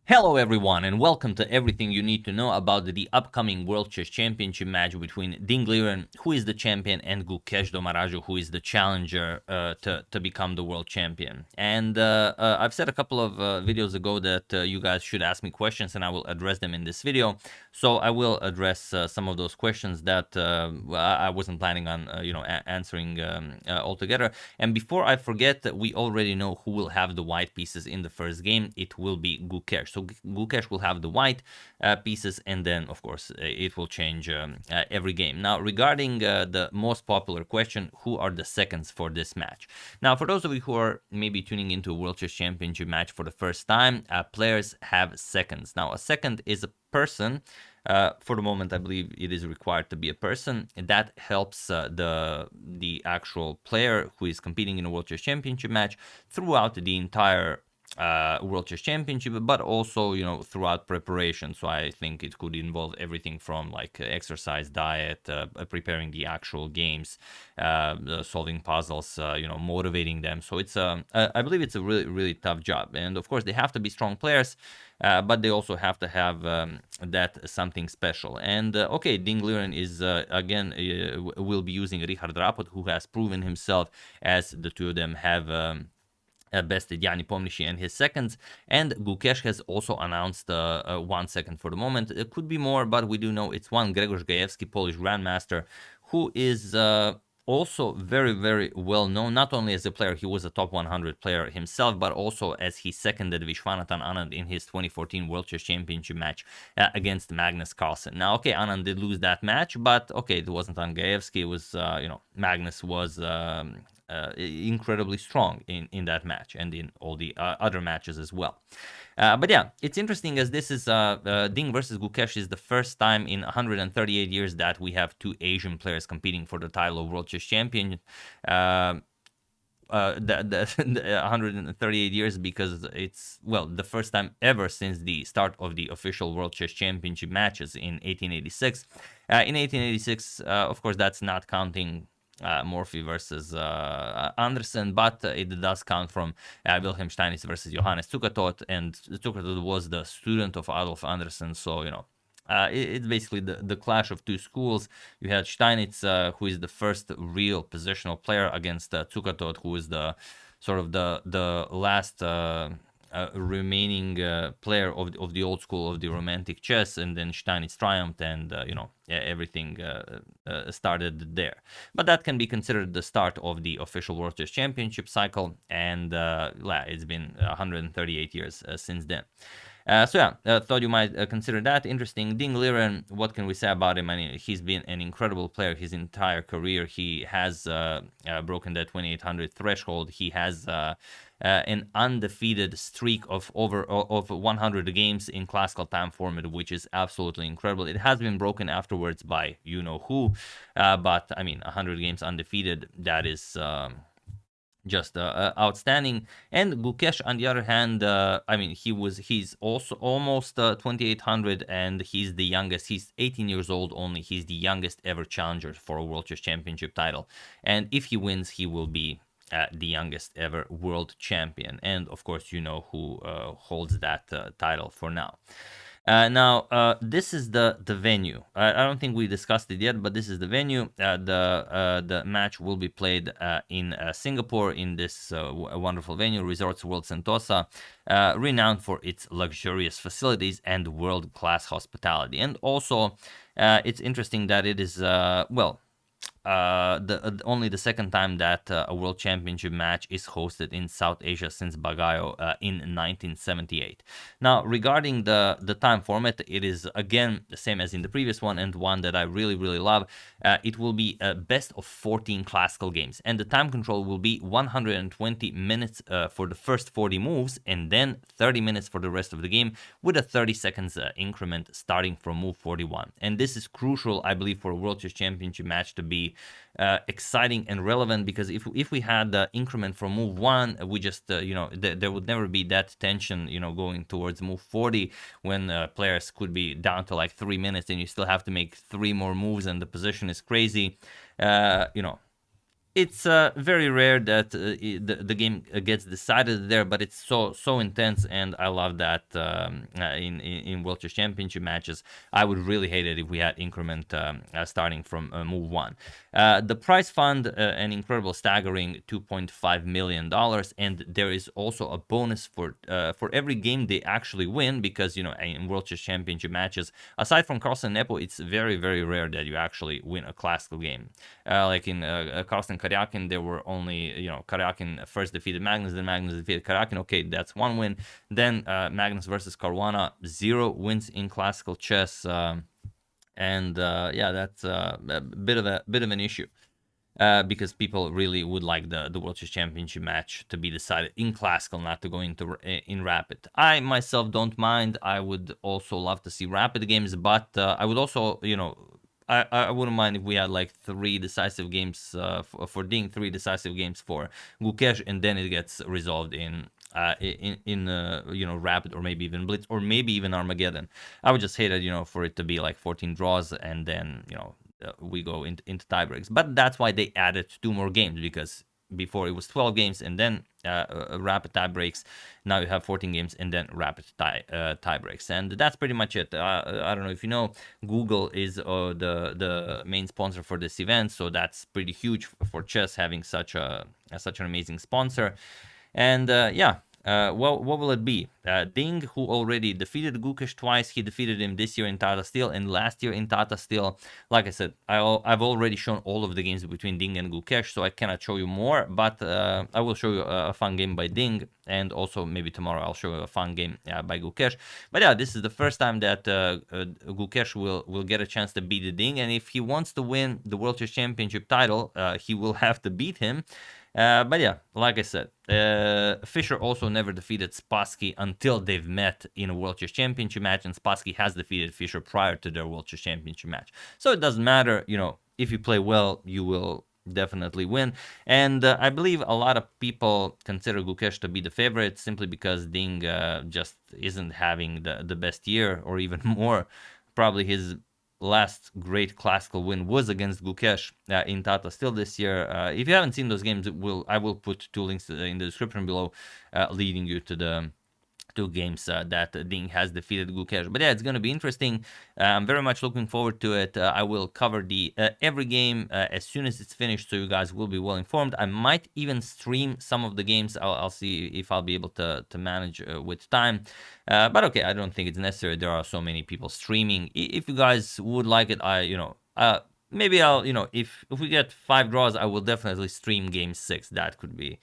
Hello everyone and welcome to everything you need to know about the upcoming World Chess Championship match between Liren, who is the champion, and Gukesh, who is the challenger to become the world champion. And I've said a couple of videos ago that you guys should ask me questions and I will address them in this video. So I will address some of those questions that I wasn't planning on answering altogether. And before I forget, we already know who will have the white pieces in the first game. It will be Gukesh. So Gukesh will have the white pieces, and then of course it will change every game. Now regarding the most popular question, who are the seconds for this match? Now for those of you who are maybe tuning into a World Chess Championship match for the first time, players have seconds. Now a second is a person. For the moment, I believe it is required to be a person. That helps the actual player who is competing in a World Chess Championship match throughout the entire World Chess Championship, but also throughout preparation. So I think it could involve everything from like exercise, diet, preparing the actual games, solving puzzles, motivating them. So it's I believe it's a really tough job, and of course they have to be strong players. But they also have to have that something special. And okay, Liren is again will be using Richard Rapot, who has proven himself, as the two of them have bested Yanni Pomnishi and his seconds. And Gukesh has also announced 1 second for the moment. It could be more, but we do know it's one Grzegorz Gajewski, Polish grandmaster, who is also very well known, not only as a player. He was a top 100 player himself, but also as he seconded Vishwanathan Anand in his 2014 World Chess Championship match against Magnus Carlsen. Now okay, Anand did lose that match, but okay, it wasn't on Gajewski. It was Magnus was incredibly strong in that match and in all the other matches as well. But yeah, it's interesting, as this is Ding versus Gukesh is the first time in 138 years that we have two Asian players competing for the title of World Chess Champion. 138 years, because it's, well, the first time ever since the start of the official World Chess Championship matches in 1886. In 1886, of course, that's not counting Morphy versus Andersen, but it does count from Wilhelm Steinitz versus Johannes Zukertort, and Zukertort was the student of Adolf Andersen, so it's basically the clash of two schools. You had Steinitz, who is the first real positional player, against Zukertort, who is the sort of the last remaining player of the old school of the Romantic chess, and then Steinitz triumphed, and everything started there. But that can be considered the start of the official World Chess Championship cycle, and it's been 138 years since then. So yeah, thought you might consider that interesting. Liren, what can we say about him? I mean, he's been an incredible player his entire career. He has broken that 2800 threshold. He has an undefeated streak of over 100 games in classical time format, which is absolutely incredible. It has been broken afterwards by you-know-who, but I mean, 100 games undefeated, that is just outstanding. And Gukesh, on the other hand, I mean, he's also almost 2800, and he's the youngest. He's 18 years old only. He's the youngest ever challenger for a World Chess Championship title, and if he wins, he will be the youngest ever world champion. And of course, you know who holds that title for now. Now, this is the venue. I don't think we discussed it yet, but this is the venue. The match will be played in Singapore, in this wonderful venue, Resorts World Sentosa, renowned for its luxurious facilities and world-class hospitality. And also, it's interesting that it is, only the second time that a World Championship match is hosted in South Asia since Bagayo in 1978. Now, regarding the time format, it is again the same as in the previous one, and one that I really love. It will be a best of 14 classical games, and the time control will be 120 minutes for the first 40 moves, and then 30 minutes for the rest of the game, with a 30 seconds increment starting from move 41. And this is crucial, I believe, for a World Chess Championship match to be exciting and relevant, because if we had the increment from move 1, we just there would never be that tension going towards move 40, when players could be down to like 3 minutes and you still have to make 3 more moves and the position is crazy. It's very rare that the game gets decided there, but it's so intense, and I love that in World Chess Championship matches. I would really hate it if we had increment starting from move 1. The prize fund, an incredible staggering $2.5 million, and there is also a bonus for every game they actually win, because in World Chess Championship matches, aside from Carlsen and Nepo, it's very rare that you actually win a classical game. Like in Carlsen Karyakin, there were only, Karyakin first defeated Magnus, then Magnus defeated Karyakin. Okay, that's one win. Then Magnus versus Caruana, 0 wins in classical chess. Yeah, that's a bit of an issue. Because people really would like the World Chess Championship match to be decided in classical, not to go into in rapid. I myself don't mind. I would also love to see rapid games, but I would also, I wouldn't mind if we had like 3 decisive games for Ding, 3 decisive games for Gukesh, and then it gets resolved in rapid, or maybe even Blitz, or maybe even Armageddon. I would just hate it, for it to be like 14 draws and then we go into tiebreaks. But that's why they added 2 more games, because before it was 12 games and then rapid tiebreaks. Now you have 14 games and then rapid tiebreaks, and that's pretty much it. I don't know if you know, Google is the main sponsor for this event, so that's pretty huge for chess, having such an amazing sponsor. And yeah. What will it be? Ding, who already defeated Gukesh twice, he defeated him this year in Tata Steel and last year in Tata Steel. Like I said, I've already shown all of the games between Ding and Gukesh, so I cannot show you more, but I will show you a fun game by Ding, and also maybe tomorrow I'll show you a fun game by Gukesh. But yeah, this is the first time that Gukesh will get a chance to beat Ding, and if he wants to win the World Chess Championship title, he will have to beat him. But yeah, like I said, Fischer also never defeated Spassky until they've met in a World Chess Championship match, and Spassky has defeated Fischer prior to their World Chess Championship match. So it doesn't matter, if you play well, you will definitely win. And I believe a lot of people consider Gukesh to be the favorite simply because Ding just isn't having the best year, or even more. Probably his last great classical win was against Gukesh in Tata Steel this year. If you haven't seen those games, I will put 2 links in the description below, leading you to the 2 games that Ding has defeated Gukesh. But yeah, it's going to be interesting. I'm very much looking forward to it. I will cover the every game as soon as it's finished, so you guys will be well informed. I might even stream some of the games. I'll see if I'll be able to manage with time. But okay, I don't think it's necessary. There are so many people streaming. If you guys would like it, maybe I'll, if we get 5 draws, I will definitely stream game 6. That could be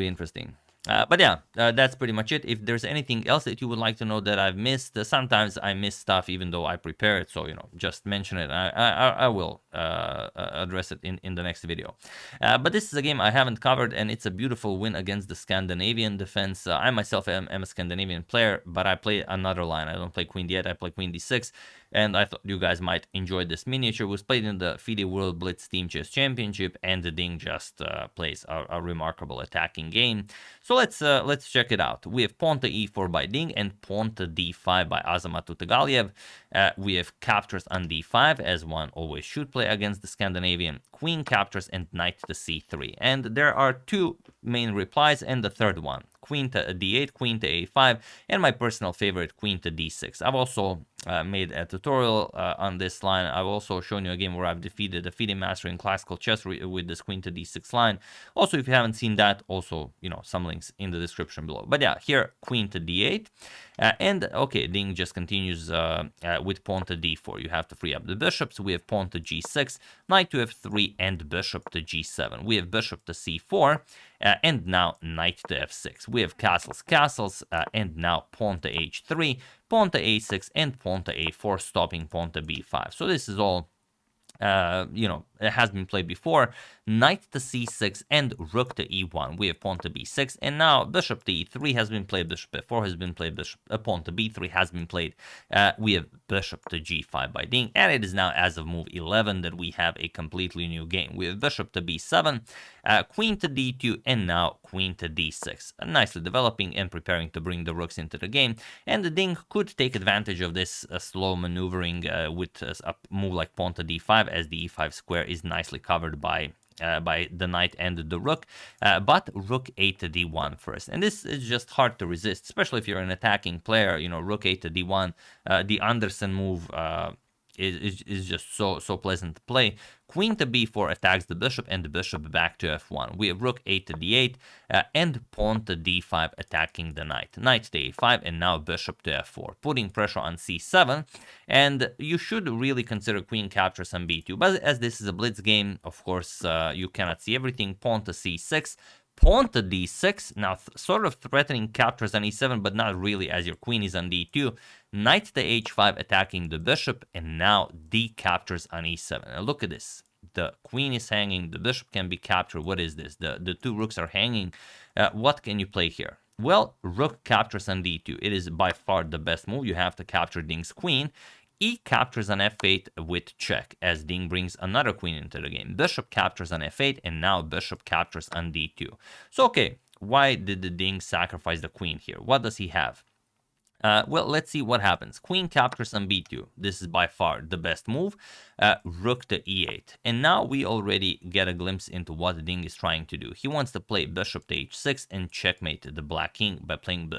interesting. But yeah, that's pretty much it. If there's anything else that you would like to know that I've missed, sometimes I miss stuff even though I prepare it, so just mention it. I will address it in the next video. But this is a game I haven't covered, and it's a beautiful win against the Scandinavian defense. I myself am a Scandinavian player, but I play another line. I don't play Queen D8, I play Queen D6. And I thought you guys might enjoy this miniature. It was played in the FIDE World Blitz Team Chess Championship, and the Ding just plays a remarkable attacking game. So let's check it out. We have pawn to e4 by Ding and pawn to d5 by Azamat Utegaliyev. We have captures on d5, as one always should play against the Scandinavian. Queen captures and knight to c3. And there are 2 main replies, and the third one. Queen to d8, queen to a5, and my personal favorite, queen to d6. I've also made a tutorial on this line. I've also shown you a game where I've defeated a FIDE master in classical chess with this queen to d6 line. Also, if you haven't seen that, also, some links in the description below. But yeah, here, queen to d8. And okay, Ding just continues with pawn to d4. You have to free up the bishops. We have pawn to g6, knight to f3, and bishop to g7. We have bishop to c4, and now knight to f6. We have castles, and now pawn to h3, pawn to a6, and pawn to a4, stopping pawn to b5. So this is all, it has been played before. Knight to c6 and rook to e1. We have pawn to b6, and now bishop to e3 has been played, bishop f4 has been played, pawn to b3 has been played. We have bishop to g5 by Ding, and it is now as of move 11 that we have a completely new game. We have bishop to b7, queen to d2, and now queen to d6. Nicely developing and preparing to bring the rooks into the game, and the Ding could take advantage of this slow maneuvering with a move like pawn to d5, as the e5 square is nicely covered by by the knight and the rook, but rook 8 to d1 first. And this is just hard to resist, especially if you're an attacking player. You know, rook 8 to d1, the Anderson move is just so pleasant to play. Queen to b4 attacks the bishop, and the bishop back to f1. We have rook 8 to d8 and pawn to d5 attacking the knight. Knight to a5 and now bishop to f4, putting pressure on c7. And you should really consider queen captures on b2. But as this is a blitz game, of course, you cannot see everything. Pawn to c6. Pawn to d6, now sort of threatening captures on e7, but not really, as your queen is on d2. Knight to h5 attacking the bishop, and now d captures on e7. Now look at this. The queen is hanging, the bishop can be captured. What is this? The two rooks are hanging. What can you play here? Well, rook captures on d2. It is by far the best move. You have to capture Ding's queen. E captures on f8 with check, as Ding brings another queen into the game. Bishop captures on f8, and now bishop captures on d2. So, okay, why did the Ding sacrifice the queen here? What does he have? Well, let's see what happens. Queen captures on b2. This is by far the best move. Rook to e8. And now we already get a glimpse into what Ding is trying to do. He wants to play bishop to h6 and checkmate the black king by playing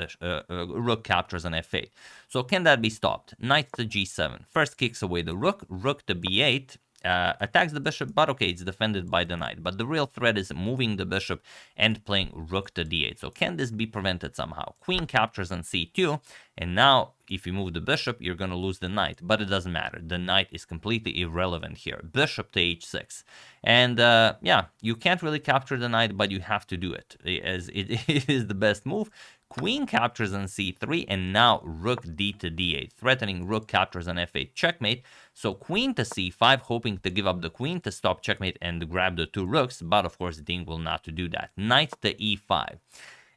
rook captures on f8. So can that be stopped? Knight to g7. First kicks away the rook. Rook to b8. Attacks the bishop, but okay, it's defended by the knight. But the real threat is moving the bishop and playing rook to d8. So can this be prevented somehow? Queen captures on c2, and now if you move the bishop, you're going to lose the knight. But it doesn't matter. The knight is completely irrelevant here. Bishop to h6. And yeah, you can't really capture the knight, but you have to do it, as it is the best move. Queen captures on c3, and now rook d to d8, threatening rook captures on f8, checkmate. So queen to c5, hoping to give up the queen to stop checkmate and grab the two rooks, but of course Ding will not do that. Knight to e5.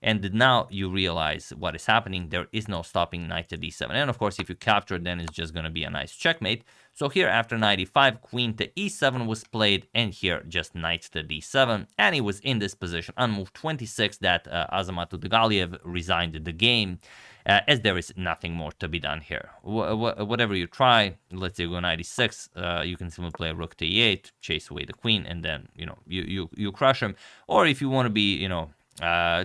And now you realize what is happening. There is no stopping knight to d7. And of course, if you capture, then it's just going to be a nice checkmate. So here, after knight e5, queen to e7 was played, and here just knight to d7. And he was in this position on move 26 that Azamat Utegaliyev resigned the game, as there is nothing more to be done here. Whatever you try, let's say you go knight e6, you can simply play rook to e8, chase away the queen, and then, you know, you crush him. Or if you want to be, you know,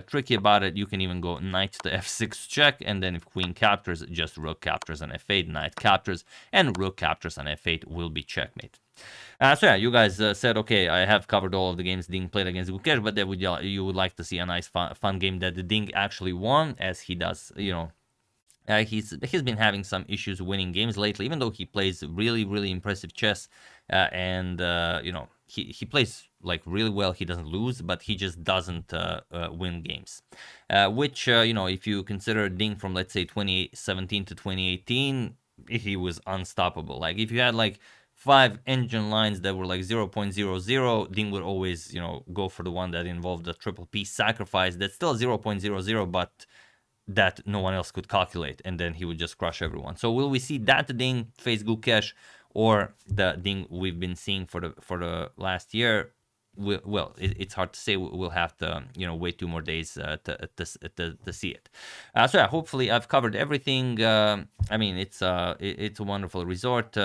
tricky about it, you can even go knight to f6 check, and then if queen captures, just rook captures on f8, knight captures, and rook captures on f8 will be checkmate. So yeah, you guys said, okay, I have covered all of the games Ding played against Gukesh, but you would like to see a nice fun game that the Ding actually won, as he does, you know. He's been having some issues winning games lately, even though he plays really impressive chess, and you know, he plays like really well. He doesn't lose, but he just doesn't win games. Which you know, if you consider Ding from, let's say, 2017 to 2018, he was unstoppable. Like if you had like 5 engine lines that were like 0.00, Ding would always, you know, go for the one that involved the triple P sacrifice. That's still 0.00, but that no one else could calculate, and then he would just crush everyone. So will we see that Ding face Gukesh, or the Ding we've been seeing for the last year? Well, it's hard to say. We'll have to, you know, wait 2 more days to see it. So yeah, hopefully I've covered everything. I mean, it's a wonderful resort.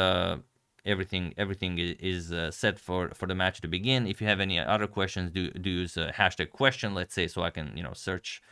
Everything is set for the match to begin. If you have any other questions, do use hashtag question, let's say, so I can, you know, search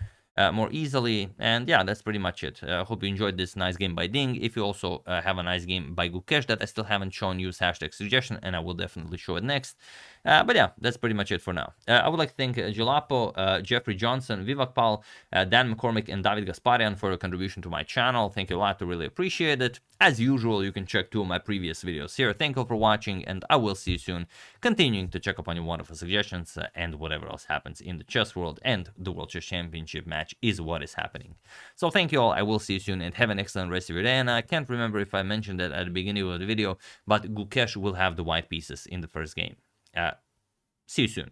more easily. And yeah, that's pretty much it. Hope you enjoyed this nice game by Ding. If you also have a nice game by Gukesh that I still haven't shown, use hashtag suggestion, and I will definitely show it next. But yeah, that's pretty much it for now. I would like to thank Julapo, Jeffrey Johnson, Vivek Pal, Dan McCormick, and David Gasparian for your contribution to my channel. Thank you a lot. I really appreciate it. As usual, you can check 2 of my previous videos here. Thank you for watching, and I will see you soon, continuing to check up on your wonderful suggestions and whatever else happens in the chess world, and the World Chess Championship match is what is happening. So thank you all. I will see you soon, and have an excellent rest of your day. And I can't remember if I mentioned that at the beginning of the video, but Gukesh will have the white pieces in the first game. See you soon.